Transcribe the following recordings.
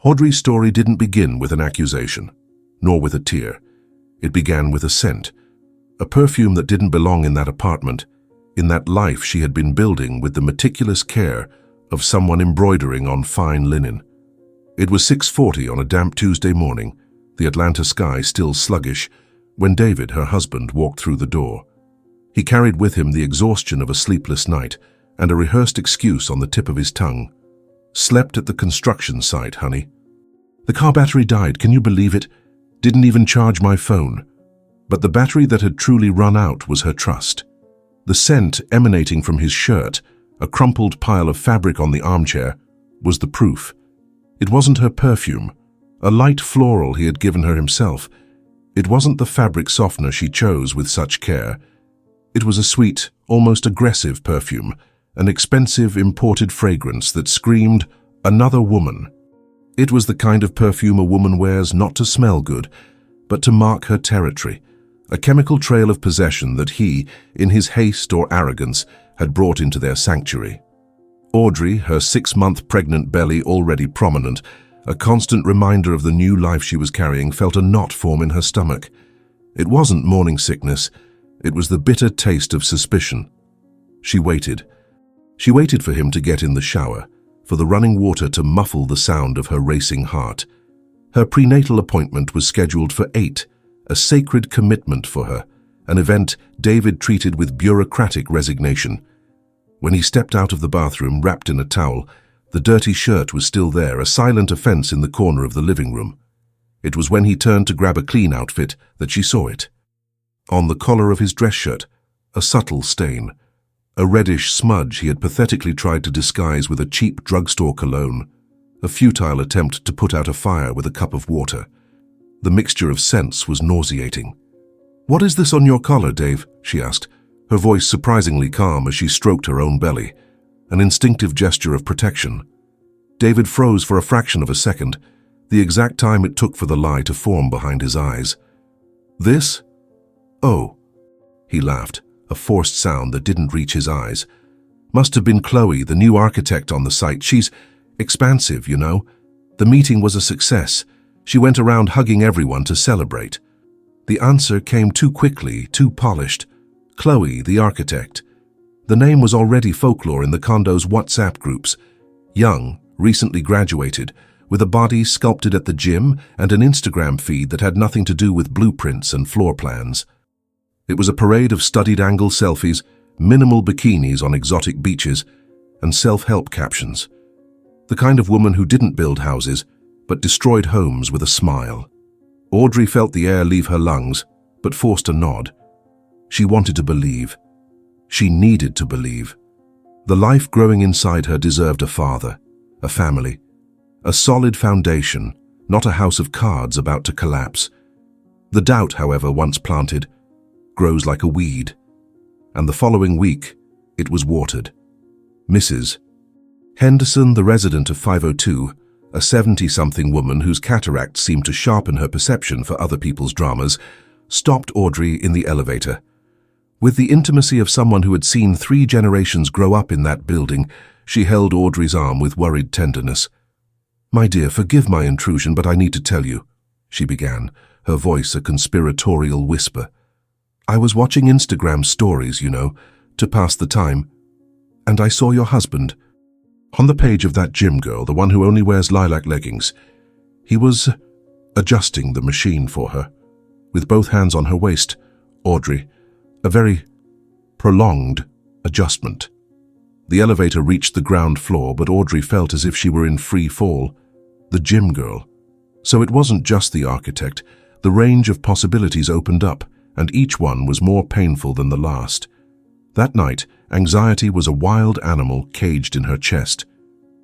Audrey's story didn't begin with an accusation, nor with a tear. It began with a scent, a perfume that didn't belong in that apartment, in that life she had been building with the meticulous care of someone embroidering on fine linen. It was 6:40 on a damp Tuesday morning, the Atlanta sky still sluggish, when David, her husband, walked through the door. He carried with him the exhaustion of a sleepless night and a rehearsed excuse on the tip of his tongue. "Slept at the construction site, honey. The car battery died, can you believe it? Didn't even charge my phone." But the battery that had truly run out was her trust. The scent emanating from his shirt, a crumpled pile of fabric on the armchair, was the proof. It wasn't her perfume, a light floral he had given her himself. It wasn't the fabric softener she chose with such care. It was a sweet, almost aggressive perfume, an expensive imported fragrance that screamed, "Another woman." It was the kind of perfume a woman wears not to smell good, but to mark her territory, a chemical trail of possession that he, in his haste or arrogance, had brought into their sanctuary. Audrey, her 6-month pregnant belly already prominent, a constant reminder of the new life she was carrying, felt a knot form in her stomach. It wasn't morning sickness, it was the bitter taste of suspicion. She waited. She waited for him to get in the shower, for the running water to muffle the sound of her racing heart. Her prenatal appointment was scheduled for 8, a sacred commitment for her, an event David treated with bureaucratic resignation. When he stepped out of the bathroom wrapped in a towel, the dirty shirt was still there, a silent offense in the corner of the living room. It was when he turned to grab a clean outfit that she saw it. On the collar of his dress shirt, a subtle stain, a reddish smudge he had pathetically tried to disguise with a cheap drugstore cologne, a futile attempt to put out a fire with a cup of water. The mixture of scents was nauseating. "What is this on your collar, Dave?" she asked, her voice surprisingly calm as she stroked her own belly, an instinctive gesture of protection. David froze for a fraction of a second, the exact time it took for the lie to form behind his eyes. "This? Oh," he laughed, a forced sound that didn't reach his eyes. "Must have been Chloe, the new architect on the site. She's expansive, you know. The meeting was a success. She went around hugging everyone to celebrate." The answer came too quickly, too polished. Chloe, the architect. The name was already folklore in the condo's WhatsApp groups. Young, recently graduated, with a body sculpted at the gym and an Instagram feed that had nothing to do with blueprints and floor plans. It was a parade of studied angle selfies, minimal bikinis on exotic beaches, and self-help captions. The kind of woman who didn't build houses, but destroyed homes with a smile. Audrey felt the air leave her lungs, but forced a nod. She wanted to believe. She needed to believe. The life growing inside her deserved a father, a family, a solid foundation, not a house of cards about to collapse. The doubt, however, once planted, grows like a weed. And the following week, it was watered. Mrs. Henderson, the resident of 502, a 70-something woman whose cataracts seemed to sharpen her perception for other people's dramas, stopped Audrey in the elevator. With the intimacy of someone who had seen 3 generations grow up in that building, she held Audrey's arm with worried tenderness. "My dear, forgive my intrusion, but I need to tell you," she began, her voice a conspiratorial whisper. "I was watching Instagram stories, you know, to pass the time, and I saw your husband. On the page of that gym girl, the one who only wears lilac leggings. He was adjusting the machine for her, with both hands on her waist, Audrey. A very prolonged adjustment." The elevator reached the ground floor, but Audrey felt as if she were in free fall. The gym girl. So it wasn't just the architect. The range of possibilities opened up, and each one was more painful than the last. That night, anxiety was a wild animal caged in her chest.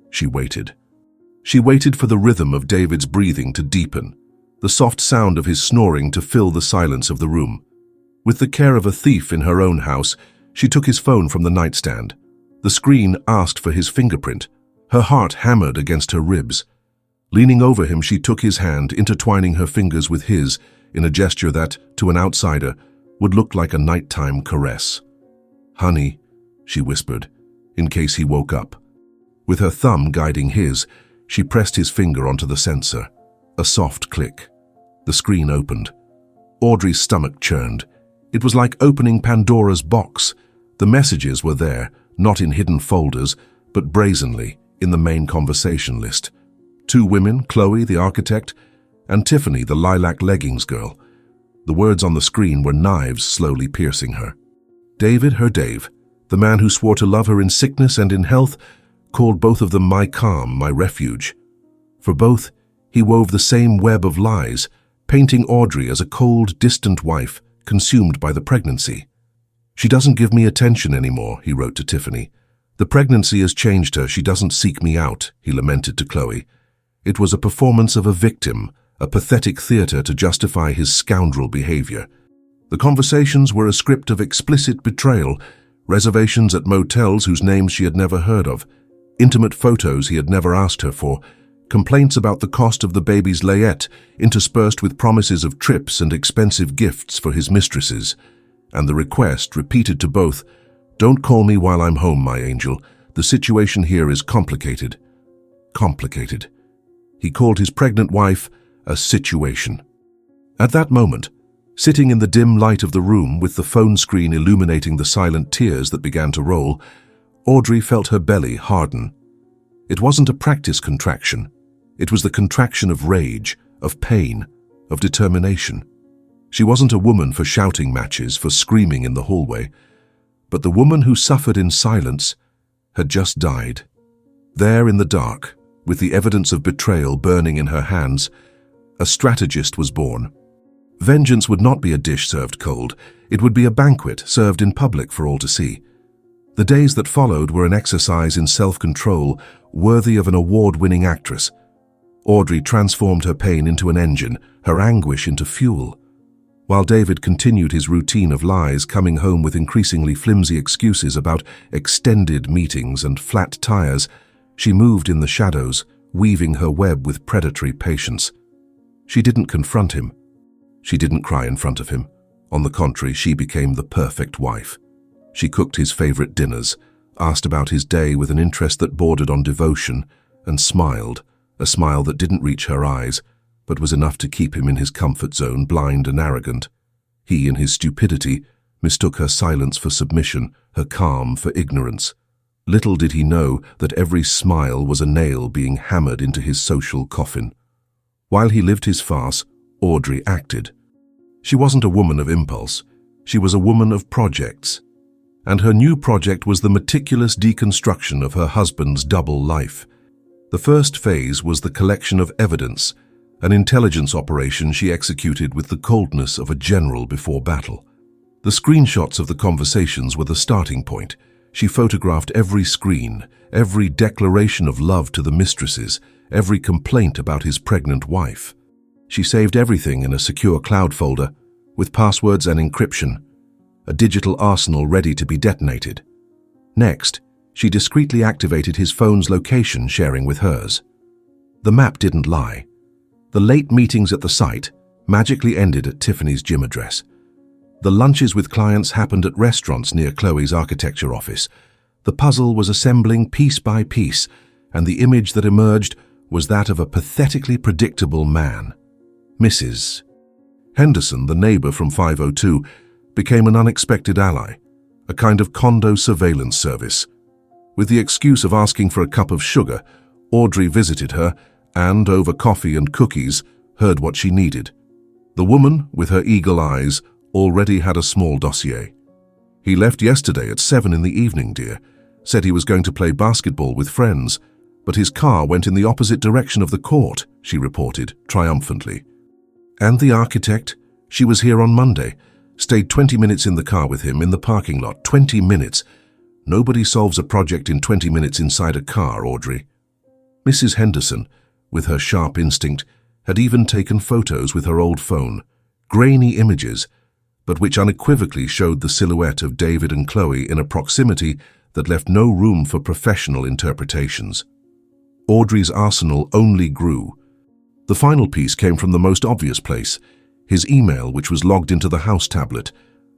She waited. She waited for the rhythm of David's breathing to deepen, the soft sound of his snoring to fill the silence of the room. With the care of a thief in her own house, she took his phone from the nightstand. The screen asked for his fingerprint. Her heart hammered against her ribs. Leaning over him, she took his hand, intertwining her fingers with his in a gesture that, to an outsider, would look like a nighttime caress. "Honey," she whispered, in case he woke up. With her thumb guiding his, She pressed his finger onto the sensor. A soft click. The screen opened. Audrey's stomach churned. It was like opening Pandora's box. The messages were there, not in hidden folders, but brazenly in the main conversation list. 2 women, Chloe, the architect, and Tiffany, the lilac leggings girl. The words on the screen were knives slowly piercing her. David, her Dave, the man who swore to love her in sickness and in health, called both of them my calm, my refuge. For both, he wove the same web of lies, painting Audrey as a cold, distant wife, consumed by the pregnancy. "She doesn't give me attention anymore," he wrote to Tiffany. "The pregnancy has changed her. She doesn't seek me out," he lamented to Chloe. It was a performance of a victim, a pathetic theater to justify his scoundrel behavior. The conversations were a script of explicit betrayal, reservations at motels whose names she had never heard of, intimate photos he had never asked her for, complaints about the cost of the baby's layette interspersed with promises of trips and expensive gifts for his mistresses, and the request, repeated to both, "Don't call me while I'm home, my angel. The situation here is complicated." Complicated. He called his pregnant wife a situation. At that moment, sitting in the dim light of the room with the phone screen illuminating the silent tears that began to roll, Audrey felt her belly harden. It wasn't a practice contraction. It was the contraction of rage, of pain, of determination. She wasn't a woman for shouting matches, for screaming in the hallway, but the woman who suffered in silence had just died. There in the dark, with the evidence of betrayal burning in her hands, a strategist was born. Vengeance would not be a dish served cold. It would be a banquet served in public for all to see. The days that followed were an exercise in self-control worthy of an award-winning actress. Audrey transformed her pain into an engine, her anguish into fuel. While David continued his routine of lies, coming home with increasingly flimsy excuses about extended meetings and flat tires, she moved in the shadows, weaving her web with predatory patience. She didn't confront him. She didn't cry in front of him. On the contrary, she became the perfect wife. She cooked his favorite dinners, asked about his day with an interest that bordered on devotion, and smiled, a smile that didn't reach her eyes, but was enough to keep him in his comfort zone, blind and arrogant. He, in his stupidity, mistook her silence for submission, her calm for ignorance. Little did he know that every smile was a nail being hammered into his social coffin. While he lived his farce, Audrey acted. She wasn't a woman of impulse. She was a woman of projects. And her new project was the meticulous deconstruction of her husband's double life. The first phase was the collection of evidence, an intelligence operation she executed with the coldness of a general before battle. The screenshots of the conversations were the starting point. She photographed every screen, every declaration of love to the mistresses, every complaint about his pregnant wife. She saved everything in a secure cloud folder, with passwords and encryption, a digital arsenal ready to be detonated. Next, she discreetly activated his phone's location sharing with hers. The map didn't lie. The late meetings at the site magically ended at Tiffany's gym address. The lunches with clients happened at restaurants near Chloe's architecture office. The puzzle was assembling piece by piece, and the image that emerged was that of a pathetically predictable man. Mrs. Henderson, the neighbor from 502, became an unexpected ally, a kind of condo surveillance service. With the excuse of asking for a cup of sugar, Audrey visited her and, over coffee and cookies, heard what she needed. The woman, with her eagle eyes, already had a small dossier. "He left yesterday at 7 in the evening, dear. Said he was going to play basketball with friends, but his car went in the opposite direction of the court," she reported, triumphantly. "And the architect? She was here on Monday. Stayed 20 minutes in the car with him in the parking lot. 20 minutes. Nobody solves a project in 20 minutes inside a car, Audrey." Mrs. Henderson, with her sharp instinct, had even taken photos with her old phone, grainy images, but which unequivocally showed the silhouette of David and Chloe in a proximity that left no room for professional interpretations. Audrey's arsenal only grew. The final piece came from the most obvious place, his email, which was logged into the house tablet.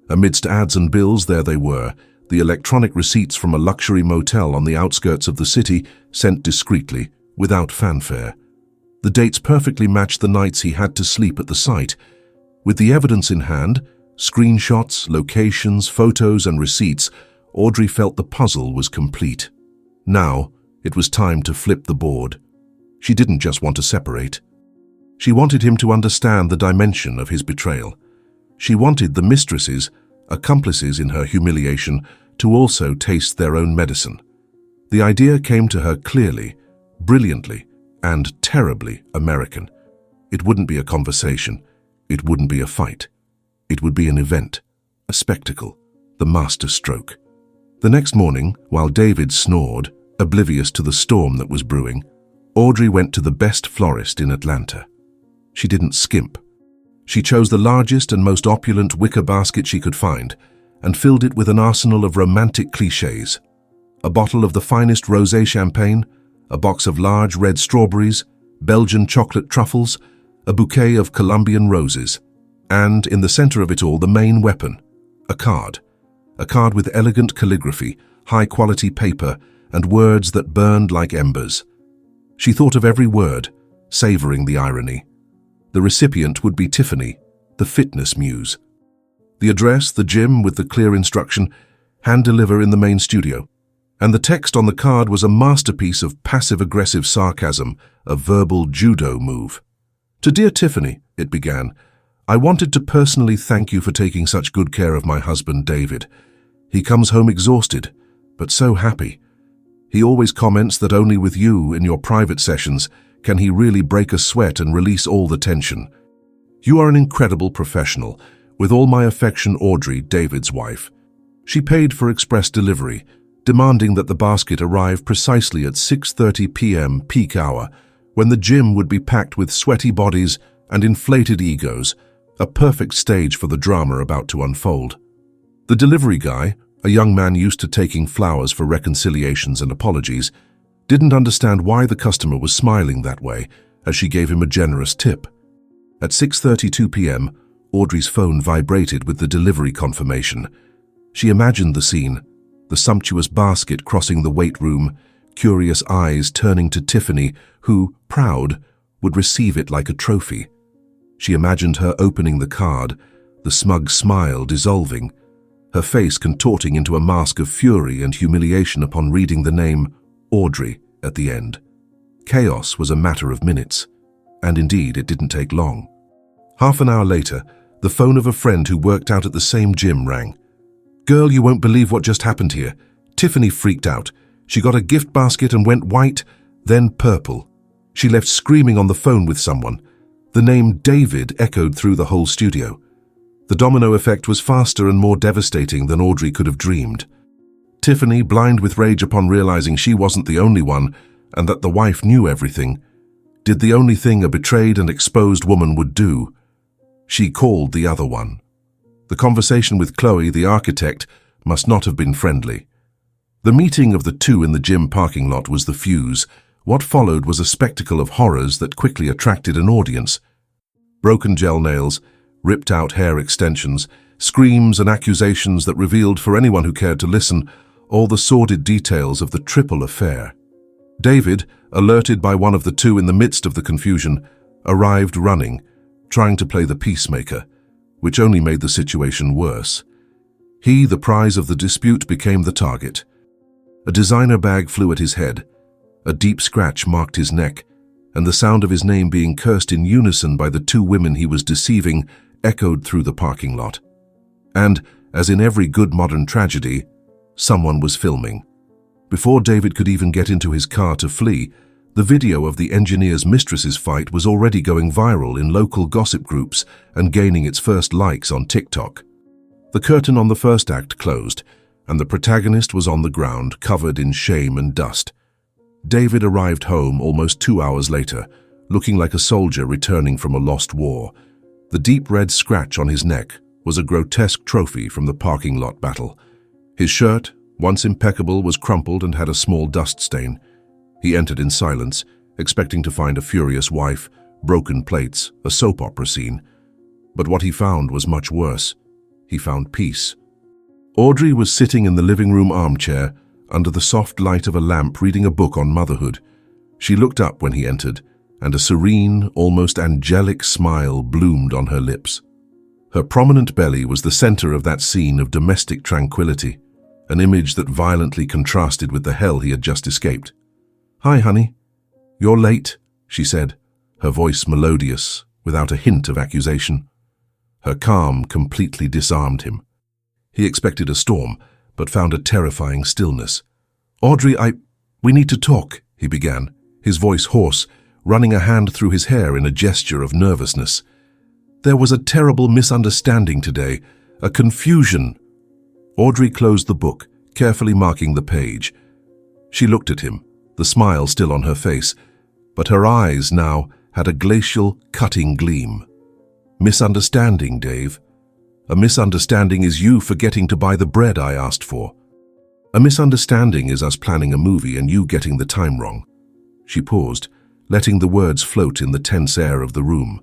Amidst ads and bills, there they were, the electronic receipts from a luxury motel on the outskirts of the city, sent discreetly, without fanfare. The dates perfectly matched the nights he had to sleep at the site. With the evidence in hand, screenshots, locations, photos, and receipts, Audrey felt the puzzle was complete. Now, it was time to flip the board. She didn't just want to separate. She wanted him to understand the dimension of his betrayal. She wanted the mistresses, accomplices in her humiliation, to also taste their own medicine. The idea came to her clearly, brilliantly, and terribly American. It wouldn't be a conversation. It wouldn't be a fight. It would be an event, a spectacle, the master stroke. The next morning, while David snored, oblivious to the storm that was brewing, Audrey went to the best florist in Atlanta. She didn't skimp. She chose the largest and most opulent wicker basket she could find and filled it with an arsenal of romantic clichés. A bottle of the finest rosé champagne, a box of large red strawberries, Belgian chocolate truffles, a bouquet of Colombian roses, and in the center of it all the main weapon, a card with elegant calligraphy, high-quality paper, and words that burned like embers. She thought of every word, savoring the irony. The recipient would be Tiffany, the fitness muse. The address, the gym with the clear instruction, hand deliver in the main studio. And the text on the card was a masterpiece of passive-aggressive sarcasm, a verbal judo move. "To dear Tiffany," it began, "I wanted to personally thank you for taking such good care of my husband, David. He comes home exhausted, but so happy. He always comments that only with you, in your private sessions, can he really break a sweat and release all the tension. You are an incredible professional. With all my affection, Audrey, David's wife." She paid for express delivery, demanding that the basket arrive precisely at 6:30 p.m. peak hour, when the gym would be packed with sweaty bodies and inflated egos, a perfect stage for the drama about to unfold. The delivery guy, a young man used to taking flowers for reconciliations and apologies, didn't understand why the customer was smiling that way as she gave him a generous tip. At 6:32 p.m., Audrey's phone vibrated with the delivery confirmation. She imagined the scene, the sumptuous basket crossing the weight room, curious eyes turning to Tiffany, who, proud, would receive it like a trophy. She imagined her opening the card, the smug smile dissolving, her face contorting into a mask of fury and humiliation upon reading the name Audrey at the end. Chaos was a matter of minutes, and indeed it didn't take long. Half an hour later, the phone of a friend who worked out at the same gym rang. "Girl, you won't believe what just happened here." Tiffany freaked out. She got a gift basket and went white, then purple. She left screaming on the phone with someone. The name David echoed through the whole studio. The domino effect was faster and more devastating than Audrey could have dreamed. Tiffany, blind with rage upon realizing she wasn't the only one and that the wife knew everything, did the only thing a betrayed and exposed woman would do. She called the other one. The conversation with Chloe, the architect, must not have been friendly. The meeting of the two in the gym parking lot was the fuse. What followed was a spectacle of horrors that quickly attracted an audience. Broken gel nails, ripped out hair extensions, screams and accusations that revealed, for anyone who cared to listen, all the sordid details of the triple affair. David, alerted by one of the two in the midst of the confusion, arrived running, trying to play the peacemaker, which only made the situation worse. He, the prize of the dispute, became the target. A designer bag flew at his head. A deep scratch marked his neck, and the sound of his name being cursed in unison by the two women he was deceiving echoed through the parking lot. And, as in every good modern tragedy, someone was filming. Before David could even get into his car to flee, the video of the engineer's mistress's fight was already going viral in local gossip groups and gaining its first likes on TikTok. The curtain on the first act closed, and the protagonist was on the ground, covered in shame and dust. David arrived home almost 2 hours later, looking like a soldier returning from a lost war. The deep red scratch on his neck was a grotesque trophy from the parking lot battle. His shirt, once impeccable, was crumpled and had a small dust stain. He entered in silence, expecting to find a furious wife, broken plates, a soap opera scene. But what he found was much worse. He found peace. Audrey was sitting in the living room armchair, under the soft light of a lamp, reading a book on motherhood. She looked up when he entered, and a serene, almost angelic smile bloomed on her lips. Her prominent belly was the center of that scene of domestic tranquility, an image that violently contrasted with the hell he had just escaped. "Hi, honey. You're late," she said, her voice melodious, without a hint of accusation. Her calm completely disarmed him. He expected a storm, but found a terrifying stillness. "Audrey, we need to talk," he began, his voice hoarse, running a hand through his hair in a gesture of nervousness. "There was a terrible misunderstanding today, a confusion." Audrey closed the book, carefully marking the page. She looked at him, the smile still on her face, but her eyes now had a glacial, cutting gleam. "Misunderstanding, Dave. A misunderstanding is you forgetting to buy the bread I asked for. A misunderstanding is us planning a movie and you getting the time wrong." She paused, letting the words float in the tense air of the room.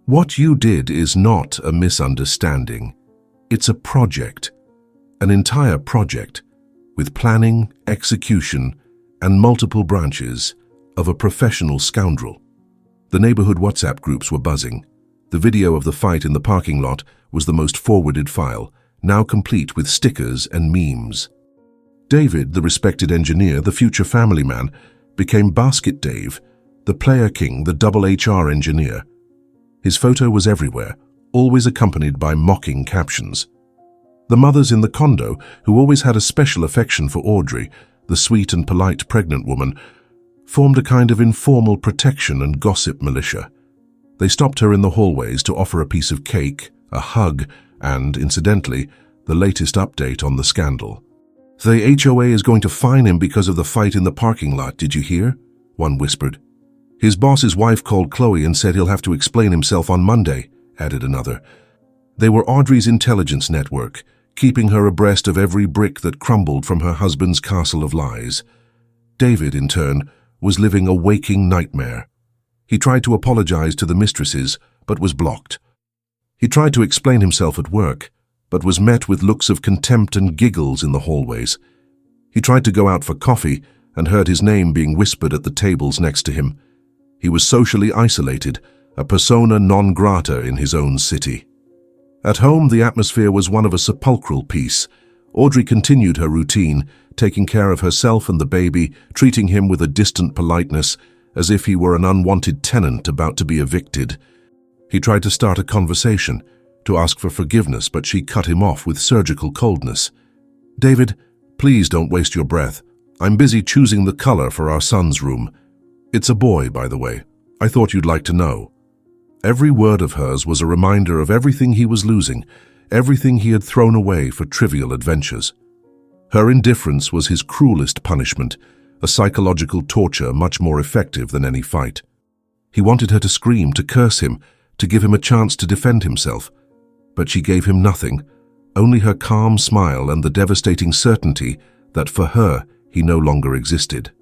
"What you did is not a misunderstanding. It's a project. An entire project, with planning, execution, and multiple branches of a professional scoundrel." The neighborhood WhatsApp groups were buzzing. The video of the fight in the parking lot was the most forwarded file, now complete with stickers and memes. David, the respected engineer, the future family man, became Basket Dave, the player king, the double HR engineer. His photo was everywhere, always accompanied by mocking captions. The mothers in the condo, who always had a special affection for Audrey, the sweet and polite pregnant woman, formed a kind of informal protection and gossip militia. They stopped her in the hallways to offer a piece of cake, a hug, and, incidentally, the latest update on the scandal. "The HOA is going to fine him because of the fight in the parking lot, did you hear?" one whispered. "His boss's wife called Chloe and said he'll have to explain himself on Monday," added another. They were Audrey's intelligence network, keeping her abreast of every brick that crumbled from her husband's castle of lies. David, in turn, was living a waking nightmare. He tried to apologize to the mistresses, but was blocked. He tried to explain himself at work, but was met with looks of contempt and giggles in the hallways. He tried to go out for coffee and heard his name being whispered at the tables next to him. He was socially isolated, a persona non grata in his own city. At home, the atmosphere was one of a sepulchral peace. Audrey continued her routine, taking care of herself and the baby, treating him with a distant politeness, as if he were an unwanted tenant about to be evicted. He tried to start a conversation, to ask for forgiveness, but she cut him off with surgical coldness. "David, please don't waste your breath. I'm busy choosing the color for our son's room. It's a boy, by the way. I thought you'd like to know." Every word of hers was a reminder of everything he was losing, everything he had thrown away for trivial adventures. Her indifference was his cruelest punishment, a psychological torture much more effective than any fight. He wanted her to scream, to curse him, to give him a chance to defend himself. But she gave him nothing, only her calm smile and the devastating certainty that for her he no longer existed.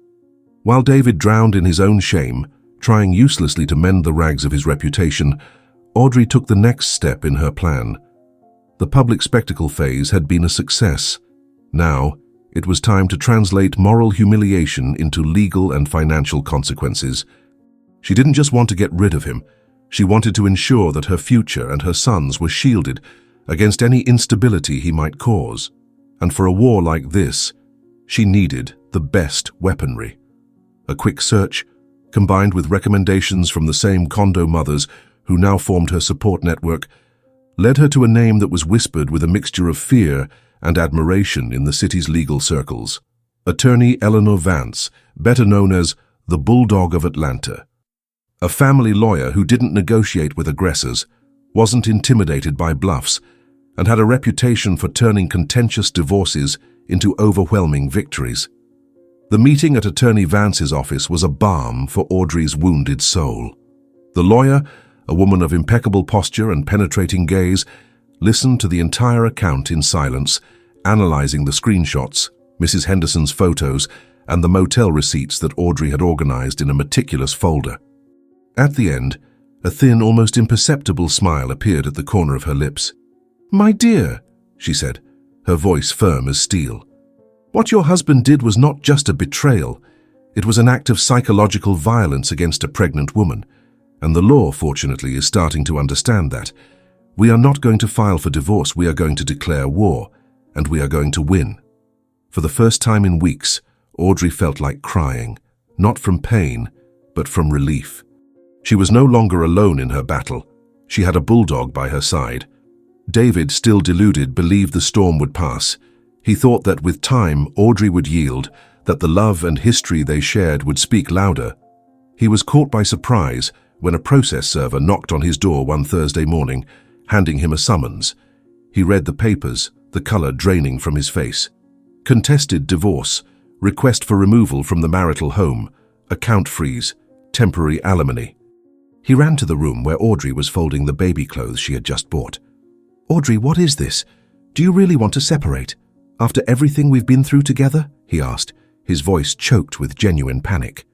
While David drowned in his own shame, trying uselessly to mend the rags of his reputation, Audrey took the next step in her plan. The public spectacle phase had been a success. Now, it was time to translate moral humiliation into legal and financial consequences. She didn't just want to get rid of him. She wanted to ensure that her future and her sons were shielded against any instability he might cause. And for a war like this, she needed the best weaponry. A quick search, combined with recommendations from the same condo mothers who now formed her support network, led her to a name that was whispered with a mixture of fear and admiration in the city's legal circles. Attorney Eleanor Vance, better known as the Bulldog of Atlanta. A family lawyer who didn't negotiate with aggressors, wasn't intimidated by bluffs, and had a reputation for turning contentious divorces into overwhelming victories. The meeting at Attorney Vance's office was a balm for Audrey's wounded soul. The lawyer, a woman of impeccable posture and penetrating gaze, listened to the entire account in silence, analyzing the screenshots, Mrs. Henderson's photos, and the motel receipts that Audrey had organized in a meticulous folder. At the end, a thin, almost imperceptible smile appeared at the corner of her lips. "My dear," she said, her voice firm as steel, "what your husband did was not just a betrayal. It was an act of psychological violence against a pregnant woman, and the law, fortunately, is starting to understand that. We are not going to file for divorce, we are going to declare war, and we are going to win. For the first time in weeks, Audrey felt like crying, not from pain, but from relief. She was no longer alone in her battle. She had a bulldog by her side. David, still deluded, believed the storm would pass. He thought that with time, Audrey would yield, that the love and history they shared would speak louder. He was caught by surprise when a process server knocked on his door one Thursday morning, handing him a summons. He read the papers, the color draining from his face. Contested divorce, request for removal from the marital home, account freeze, temporary alimony. He ran to the room where Audrey was folding the baby clothes she had just bought. "Audrey, what is this? Do you really want to separate? After everything we've been through together?" he asked, his voice choked with genuine panic.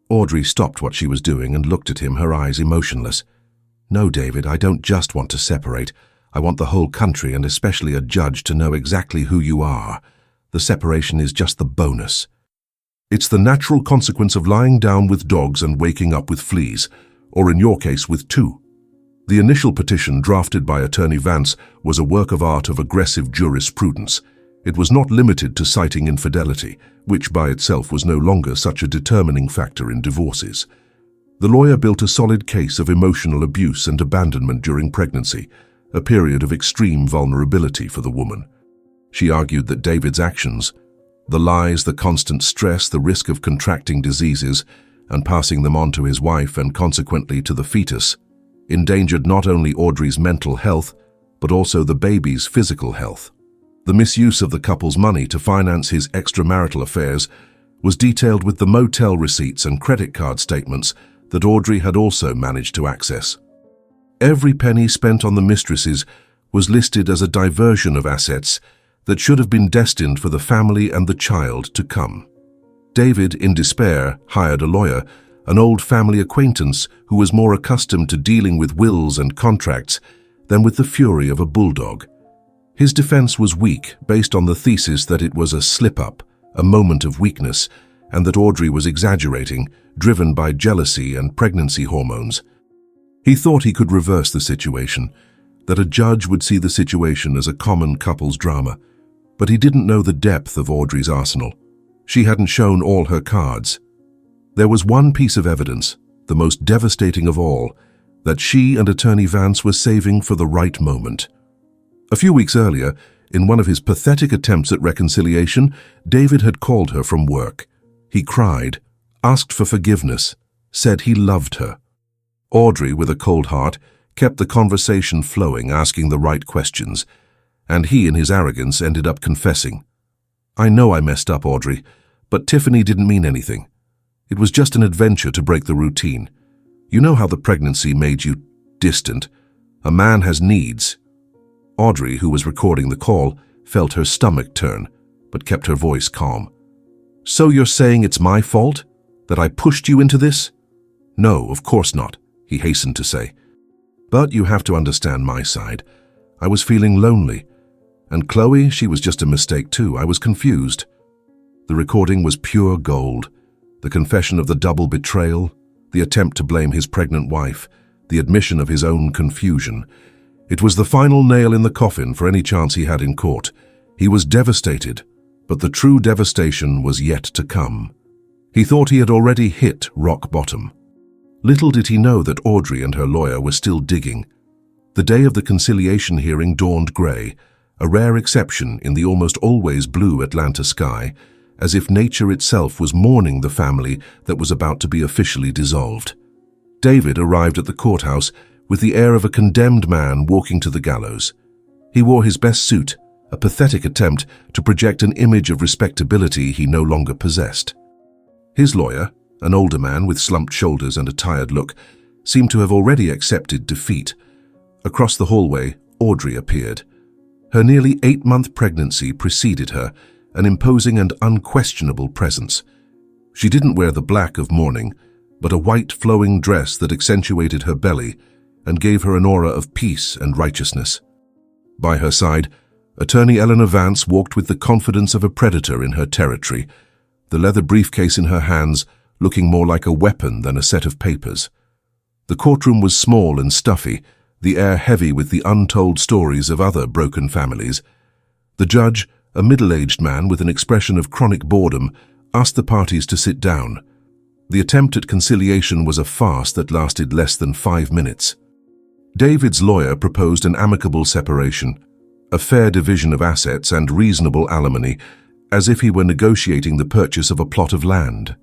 Audrey stopped what she was doing and looked at him, her eyes emotionless. "No, David, I don't just want to separate. I want the whole country and especially a judge to know exactly who you are. The separation is just the bonus. It's the natural consequence of lying down with dogs and waking up with fleas, or in your case with two." The initial petition drafted by Attorney Vance was a work of art of aggressive jurisprudence. It was not limited to citing infidelity, which by itself was no longer such a determining factor in divorces. The lawyer built a solid case of emotional abuse and abandonment during pregnancy, a period of extreme vulnerability for the woman. She argued that David's actions, the lies, the constant stress, the risk of contracting diseases and passing them on to his wife and consequently to the fetus, endangered not only Audrey's mental health, but also the baby's physical health. The misuse of the couple's money to finance his extramarital affairs was detailed with the motel receipts and credit card statements that Audrey had also managed to access. Every penny spent on the mistresses was listed as a diversion of assets that should have been destined for the family and the child to come. David, in despair, hired a lawyer, an old family acquaintance who was more accustomed to dealing with wills and contracts than with the fury of a bulldog. His defense was weak, based on the thesis that it was a slip-up, a moment of weakness, and that Audrey was exaggerating, driven by jealousy and pregnancy hormones. He thought he could reverse the situation, that a judge would see the situation as a common couple's drama, but he didn't know the depth of Audrey's arsenal. She hadn't shown all her cards. There was one piece of evidence, the most devastating of all, that she and Attorney Vance were saving for the right moment. A few weeks earlier, in one of his pathetic attempts at reconciliation, David had called her from work. He cried, asked for forgiveness, said he loved her. Audrey, with a cold heart, kept the conversation flowing, asking the right questions, and he, in his arrogance, ended up confessing. "I know I messed up, Audrey, but Tiffany didn't mean anything. It was just an adventure to break the routine. You know how the pregnancy made you distant. A man has needs." Audrey, who was recording the call, felt her stomach turn, but kept her voice calm. "So you're saying it's my fault? That I pushed you into this?" "No, of course not," he hastened to say. "But you have to understand my side. I was feeling lonely. And Chloe, she was just a mistake too. I was confused." The recording was pure gold. The confession of the double betrayal, the attempt to blame his pregnant wife, the admission of his own confusion. It was the final nail in the coffin for any chance he had in court. He was devastated, but the true devastation was yet to come. He thought he had already hit rock bottom. Little did he know that Audrey and her lawyer were still digging. The day of the conciliation hearing dawned grey, a rare exception in the almost always blue Atlanta sky, as if nature itself was mourning the family that was about to be officially dissolved. David arrived at the courthouse with the air of a condemned man walking to the gallows. He wore his best suit, a pathetic attempt to project an image of respectability he no longer possessed. His lawyer, an older man with slumped shoulders and a tired look, seemed to have already accepted defeat. Across the hallway, Audrey appeared. Her nearly 8-month pregnancy preceded her, an imposing and unquestionable presence. She didn't wear the black of mourning, but a white flowing dress that accentuated her belly and gave her an aura of peace and righteousness. By her side, Attorney Eleanor Vance walked with the confidence of a predator in her territory. the leather briefcase in her hands looking more like a weapon than a set of papers. The courtroom was small and stuffy, the air heavy with the untold stories of other broken families. The judge, a middle-aged man with an expression of chronic boredom, asked the parties to sit down. The attempt at conciliation was a farce that lasted less than 5 minutes. David's lawyer proposed an amicable separation, a fair division of assets and reasonable alimony, as if he were negotiating the purchase of a plot of land.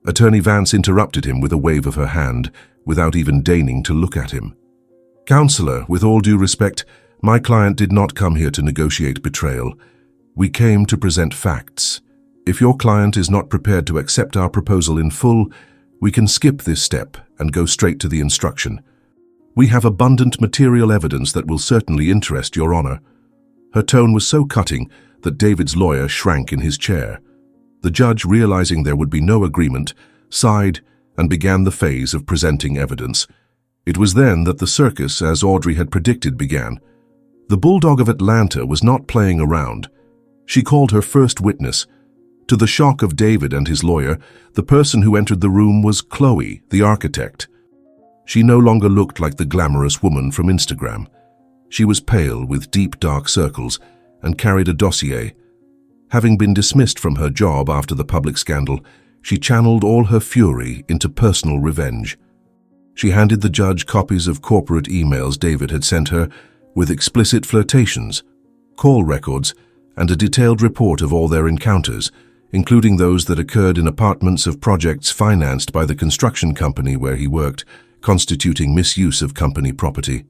Attorney Vance interrupted him with a wave of her hand, without even deigning to look at him. "Counselor, with all due respect, my client did not come here to negotiate betrayal. We came to present facts. If your client is not prepared to accept our proposal in full, we can skip this step and go straight to the instruction. We have abundant material evidence that will certainly interest Your Honor." Her tone was so cutting that David's lawyer shrank in his chair. The judge, realizing there would be no agreement, sighed and began the phase of presenting evidence. It was then that the circus, as Audrey had predicted, began. The Bulldog of Atlanta was not playing around. She called her first witness. To the shock of David and his lawyer, the person who entered the room was Chloe, the architect. She no longer looked like the glamorous woman from Instagram. She was pale with deep dark circles and carried a dossier. Having been dismissed from her job after the public scandal, she channeled all her fury into personal revenge. She handed the judge copies of corporate emails David had sent her with explicit flirtations, call records, and a detailed report of all their encounters, including those that occurred in apartments of projects financed by the construction company where he worked, constituting misuse of company property.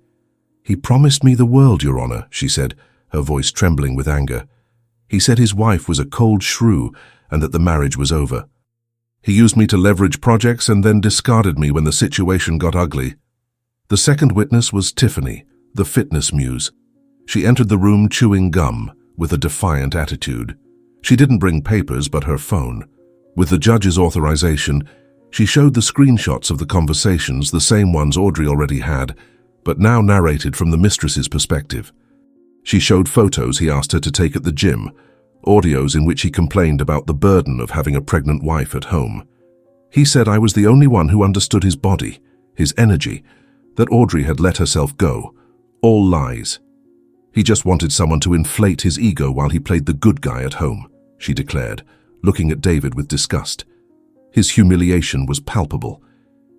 "He promised me the world, Your Honor," she said, her voice trembling with anger. "He said his wife was a cold shrew and that the marriage was over. He used me to leverage projects and then discarded me when the situation got ugly." The second witness was Tiffany, the fitness muse. She entered the room chewing gum with a defiant attitude. She didn't bring papers but her phone. With the judge's authorization, she showed the screenshots of the conversations, the same ones Audrey already had, but now narrated from the mistress's perspective. She showed photos he asked her to take at the gym, audios in which he complained about the burden of having a pregnant wife at home. He said I was the only one who understood his body, his energy, that Audrey had let herself go. All lies. He just wanted someone to inflate his ego while he played the good guy at home, she declared, looking at David with disgust. His humiliation was palpable.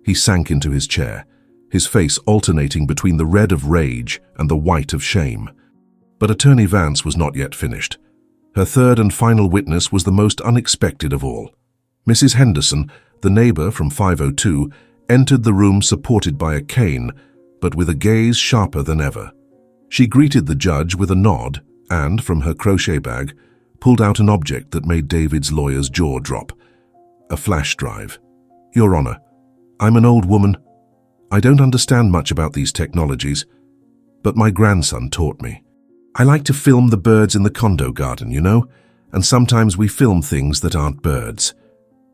He sank into his chair, his face alternating between the red of rage and the white of shame. But Attorney Vance was not yet finished. Her third and final witness was the most unexpected of all. Mrs. Henderson, the neighbor from 502, entered the room supported by a cane, but with a gaze sharper than ever. She greeted the judge with a nod and, from her crochet bag, pulled out an object that made David's lawyer's jaw drop. A flash drive. "Your Honor, I'm an old woman. I don't understand much about these technologies, but my grandson taught me. I like to film the birds in the condo garden, you know, and sometimes we film things that aren't birds."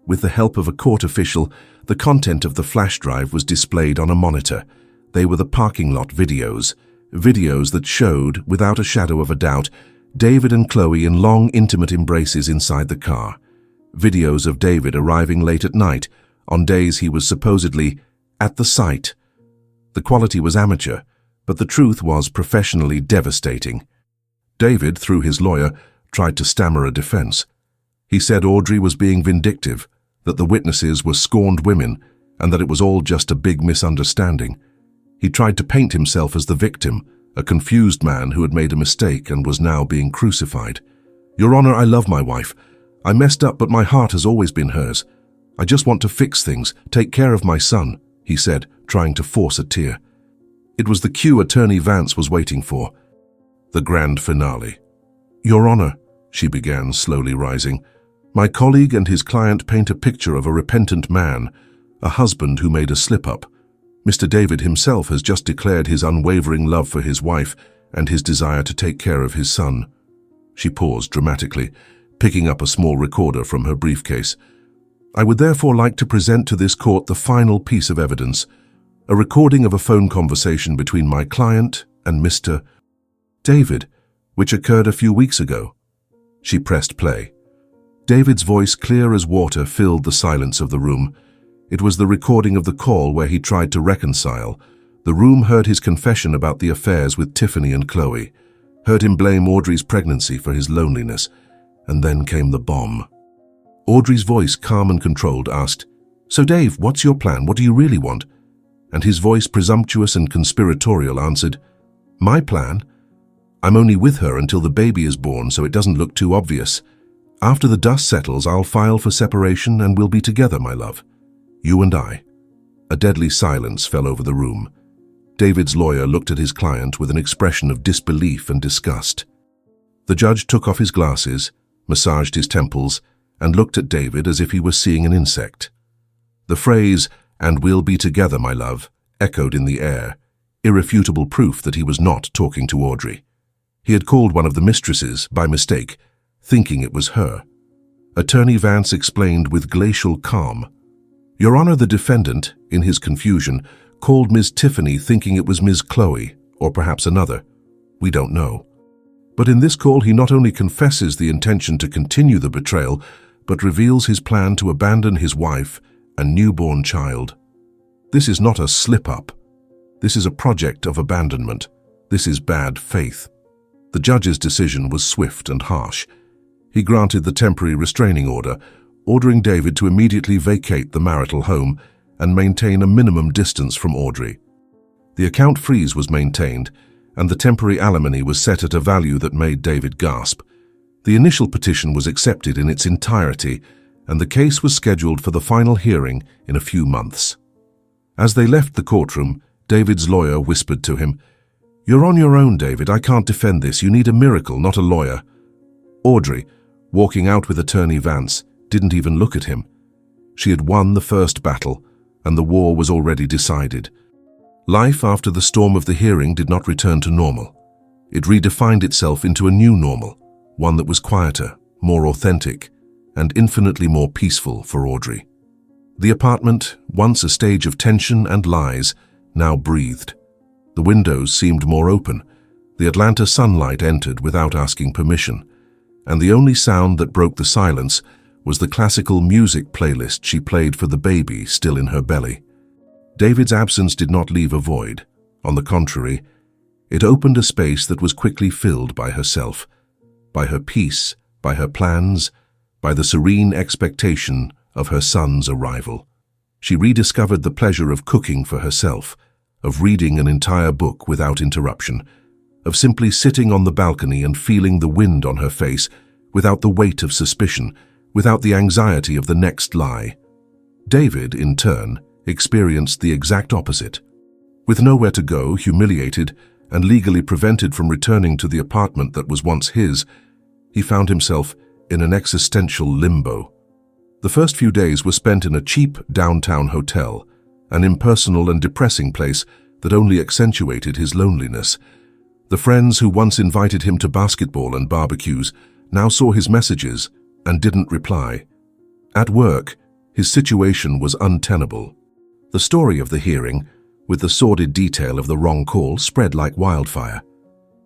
With the help of a court official, the content of the flash drive was displayed on a monitor. They were the parking lot videos that showed, without a shadow of a doubt, David and Chloe in long, intimate embraces inside the car. Videos of David arriving late at night, on days he was supposedly at the site. The quality was amateur, but the truth was professionally devastating. David, through his lawyer, tried to stammer a defense. He said Audrey was being vindictive, that the witnesses were scorned women, and that it was all just a big misunderstanding. He tried to paint himself as the victim, a confused man who had made a mistake and was now being crucified. "Your Honor, I love my wife. I messed up, but my heart has always been hers. I just want to fix things, take care of my son," he said, trying to force a tear. It was the cue Attorney Vance was waiting for. The grand finale. "Your Honor," she began, slowly rising, "my colleague and his client paint a picture of a repentant man, a husband who made a slip-up. Mr. David himself has just declared his unwavering love for his wife and his desire to take care of his son." She paused dramatically, picking up a small recorder from her briefcase. "I would therefore like to present to this court the final piece of evidence, a recording of a phone conversation between my client and Mr. David, which occurred a few weeks ago." She pressed play. David's voice, clear as water, filled the silence of the room. It was the recording of the call where he tried to reconcile. The room heard his confession about the affairs with Tiffany and Chloe, heard him blame Audrey's pregnancy for his loneliness, and then came the bomb. Audrey's voice, calm and controlled, asked, "So Dave, what's your plan? What do you really want?" And his voice, presumptuous and conspiratorial, answered, "My plan? I'm only with her until the baby is born so it doesn't look too obvious. After the dust settles, I'll file for separation and we'll be together, my love. You and I." A deadly silence fell over the room. David's lawyer looked at his client with an expression of disbelief and disgust. The judge took off his glasses, massaged his temples, and looked at David as if he were seeing an insect. The phrase, "and we'll be together, my love," echoed in the air, irrefutable proof that he was not talking to Audrey. He had called one of the mistresses, by mistake, thinking it was her. Attorney Vance explained with glacial calm, "Your Honor, the defendant, in his confusion, called Ms. Tiffany thinking it was Ms. Chloe, or perhaps another. We don't know. But in this call he not only confesses the intention to continue the betrayal, but reveals his plan to abandon his wife and newborn child. This is not a slip-up. This is a project of abandonment. This is bad faith." The judge's decision was swift and harsh. He granted the temporary restraining order, ordering David to immediately vacate the marital home and maintain a minimum distance from Audrey. The account freeze was maintained, and the temporary alimony was set at a value that made David gasp. The initial petition was accepted in its entirety, and the case was scheduled for the final hearing in a few months. As they left the courtroom, David's lawyer whispered to him, "You're on your own, David. I can't defend this. You need a miracle, not a lawyer." Audrey, walking out with Attorney Vance, didn't even look at him. She had won the first battle, and the war was already decided. Life after the storm of the hearing did not return to normal. It redefined itself into a new normal, one that was quieter, more authentic, and infinitely more peaceful for Audrey. The apartment, once a stage of tension and lies, now breathed. The windows seemed more open. The Atlanta sunlight entered without asking permission, and the only sound that broke the silence was the classical music playlist she played for the baby still in her belly. David's absence did not leave a void. On the contrary, it opened a space that was quickly filled by herself, by her peace, by her plans, by the serene expectation of her son's arrival. She rediscovered the pleasure of cooking for herself, of reading an entire book without interruption, of simply sitting on the balcony and feeling the wind on her face without the weight of suspicion, without the anxiety of the next lie. David, in turn, experienced the exact opposite. With nowhere to go, humiliated, and legally prevented from returning to the apartment that was once his, he found himself in an existential limbo. The first few days were spent in a cheap downtown hotel, an impersonal and depressing place that only accentuated his loneliness. The friends who once invited him to basketball and barbecues now saw his messages and didn't reply. At work, his situation was untenable. The story of the hearing, with the sordid detail of the wrong call, spread like wildfire.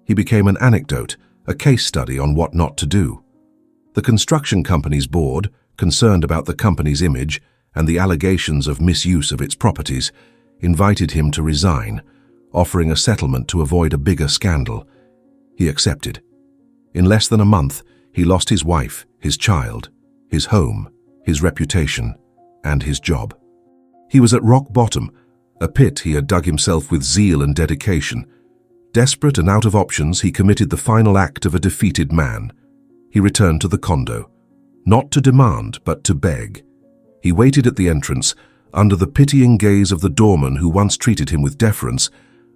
He became an anecdote, a case study on what not to do. The construction company's board, concerned about the company's image and the allegations of misuse of its properties, invited him to resign, offering a settlement to avoid a bigger scandal. He accepted. In less than a month, he lost his wife, his child, his home, his reputation, and his job. He was at rock bottom, a pit he had dug himself with zeal and dedication. Desperate and out of options, he committed the final act of a defeated man. He returned to the condo, not to demand, but to beg. He waited at the entrance, under the pitying gaze of the doorman who once treated him with deference,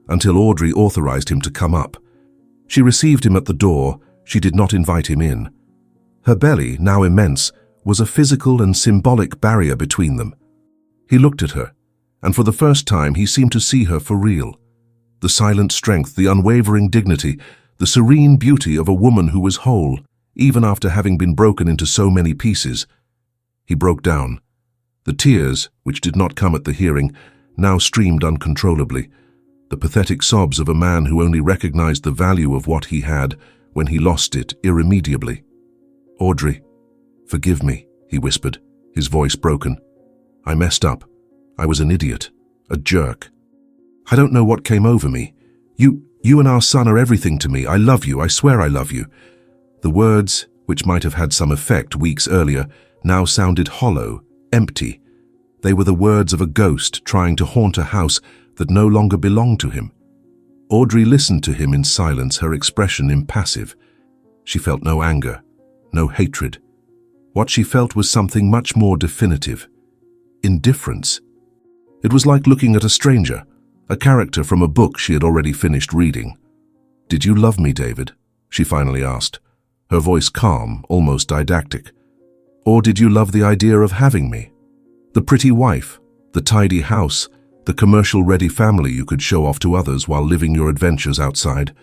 until Audrey authorized him to come up. She received him at the door. She did not invite him in. Her belly, now immense, was a physical and symbolic barrier between them. He looked at her, and for the first time he seemed to see her for real. The silent strength, the unwavering dignity, the serene beauty of a woman who was whole, even after having been broken into so many pieces. He broke down. The tears, which did not come at the hearing, now streamed uncontrollably, the pathetic sobs of a man who only recognized the value of what he had when he lost it irremediably. "Audrey, "Forgive me," he whispered, his voice broken. "I messed up. I was an idiot, a jerk. I don't know what came over me. You and our son are everything to me. I love you. I swear I love you." The words, which might have had some effect weeks earlier, now sounded hollow, empty. They were the words of a ghost trying to haunt a house that no longer belonged to him. Audrey listened to him in silence, her expression impassive. She felt no anger, no hatred. What she felt was something much more definitive: indifference. It was like looking at a stranger, a character from a book she had already finished reading. "Did you love me, David?" she finally asked, her voice calm, almost didactic. "Or did you love the idea of having me? The pretty wife, the tidy house, the commercial-ready family you could show off to others while living your adventures outside?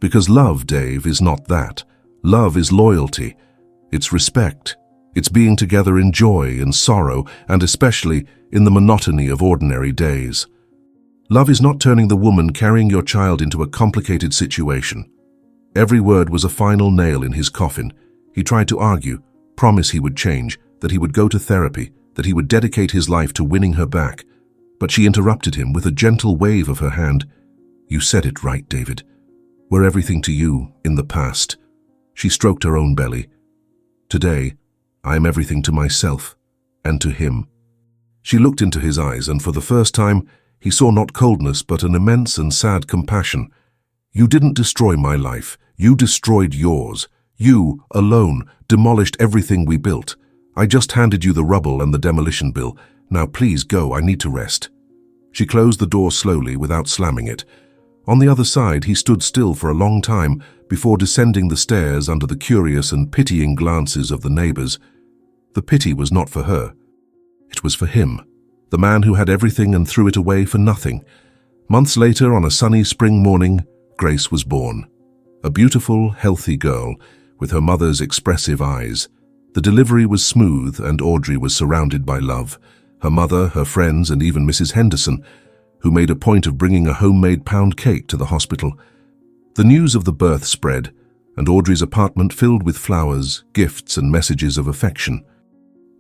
Because love, Dave, is not that. Love is loyalty. It's respect. It's being together in joy and sorrow, and especially in the monotony of ordinary days. Love is not turning the woman carrying your child into a complicated situation." Every word was a final nail in his coffin. He tried to argue, promise he would change, that he would go to therapy, that he would dedicate his life to winning her back. But she interrupted him with a gentle wave of her hand. "You said it right, David. We're everything to you in the past." She stroked her own belly. "Today, I am everything to myself and to him." She looked into his eyes, and for the first time, he saw not coldness but an immense and sad compassion. "You didn't destroy my life. You destroyed yours. You, alone, demolished everything we built. I just handed you the rubble and the demolition bill. Now please go, I need to rest." She closed the door slowly without slamming it. On the other side, he stood still for a long time before descending the stairs under the curious and pitying glances of the neighbors. The pity was not for her. It was for him, the man who had everything and threw it away for nothing. Months later, on a sunny spring morning, Grace was born. A beautiful, healthy girl, with her mother's expressive eyes. The delivery was smooth, and Audrey was surrounded by love. Her mother, her friends, and even Mrs. Henderson, who made a point of bringing a homemade pound cake to the hospital. The news of the birth spread, and Audrey's apartment filled with flowers, gifts, and messages of affection.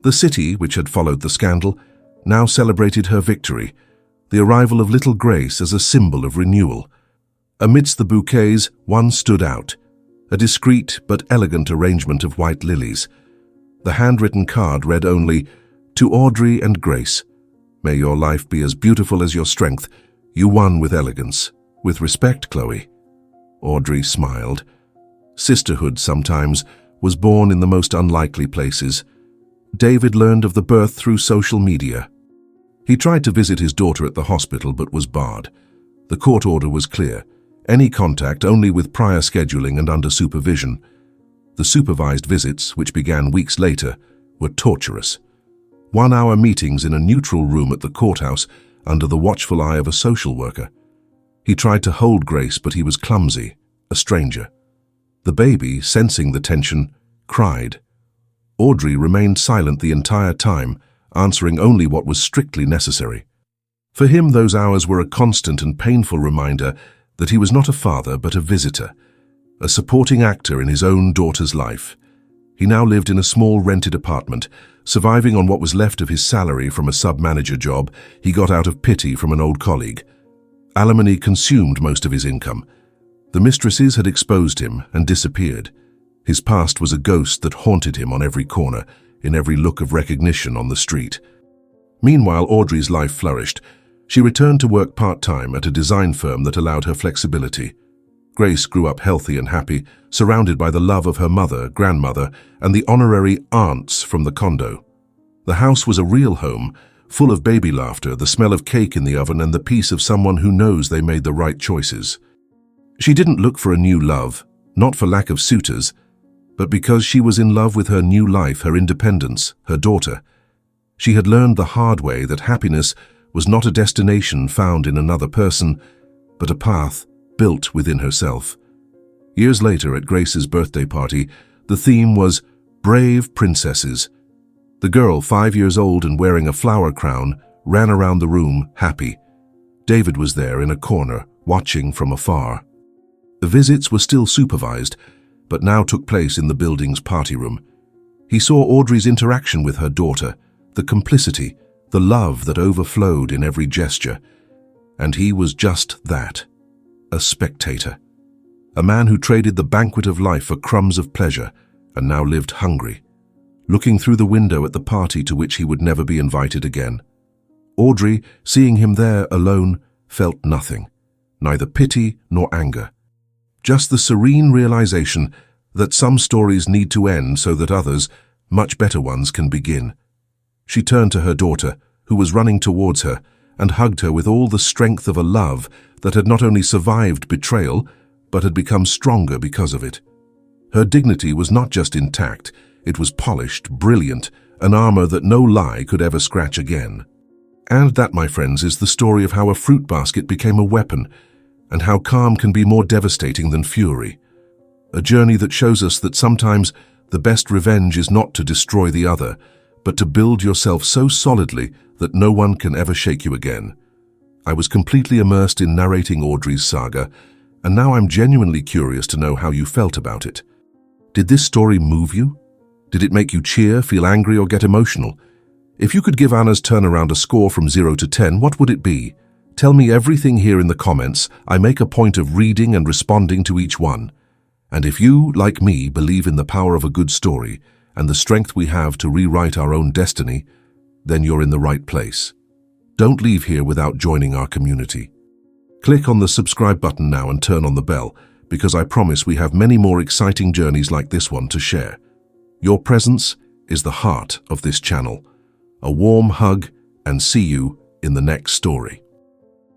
The city, which had followed the scandal, now celebrated her victory, the arrival of little Grace as a symbol of renewal. Amidst the bouquets, one stood out, a discreet but elegant arrangement of white lilies. The handwritten card read only, "To Audrey and Grace. May your life be as beautiful as your strength. You won with elegance. With respect, Chloe." Audrey smiled. Sisterhood, sometimes, was born in the most unlikely places. David learned of the birth through social media. He tried to visit his daughter at the hospital but was barred. The court order was clear: any contact only with prior scheduling and under supervision. The supervised visits, which began weeks later, were torturous. 1-hour meetings in a neutral room at the courthouse under the watchful eye of a social worker. He tried to hold Grace, but he was clumsy, a stranger. The baby, sensing the tension, cried. Audrey remained silent the entire time, answering only what was strictly necessary. For him, those hours were a constant and painful reminder that he was not a father but a visitor, a supporting actor in his own daughter's life. He now lived in a small rented apartment, surviving on what was left of his salary from a sub-manager job he got out of pity from an old colleague. Alimony consumed most of his income. The mistresses had exposed him and disappeared. His past was a ghost that haunted him on every corner, in every look of recognition on the street. Meanwhile, Audrey's life flourished. She returned to work part-time at a design firm that allowed her flexibility. Grace grew up healthy and happy, surrounded by the love of her mother, grandmother, and the honorary aunts from the condo. The house was a real home, full of baby laughter, the smell of cake in the oven, and the peace of someone who knows they made the right choices. She didn't look for a new love, not for lack of suitors, but because she was in love with her new life, her independence, her daughter. She had learned the hard way that happiness was not a destination found in another person, but a path built within herself. Years later, at Grace's birthday party, the theme was Brave Princesses. The girl, 5 years old and wearing a flower crown, ran around the room, happy. David was there in a corner, watching from afar. The visits were still supervised, but now took place in the building's party room. He saw Audrey's interaction with her daughter, the complicity, the love that overflowed in every gesture. And he was just that, a spectator. A man who traded the banquet of life for crumbs of pleasure and now lived hungry, looking through the window at the party to which he would never be invited again. Audrey, seeing him there alone, felt nothing, neither pity nor anger. Just the serene realization that some stories need to end so that others, much better ones, can begin. She turned to her daughter, who was running towards her, and hugged her with all the strength of a love that had not only survived betrayal, but had become stronger because of it. Her dignity was not just intact, it was polished, brilliant, an armor that no lie could ever scratch again. And that, my friends, is the story of how a fruit basket became a weapon, and how calm can be more devastating than fury. A journey that shows us that sometimes the best revenge is not to destroy the other, but to build yourself so solidly that no one can ever shake you again. I was completely immersed in narrating Audrey's saga, and now I'm genuinely curious to know how you felt about it. Did this story move you? Did it make you cheer, feel angry, or get emotional? If you could give Anna's turnaround a score from 0 to 10, what would it be? Tell me everything here in the comments. I make a point of reading and responding to each one. And if you, like me, believe in the power of a good story and the strength we have to rewrite our own destiny, then you're in the right place. Don't leave here without joining our community. Click on the subscribe button now and turn on the bell, because I promise we have many more exciting journeys like this one to share. Your presence is the heart of this channel. A warm hug, and see you in the next story.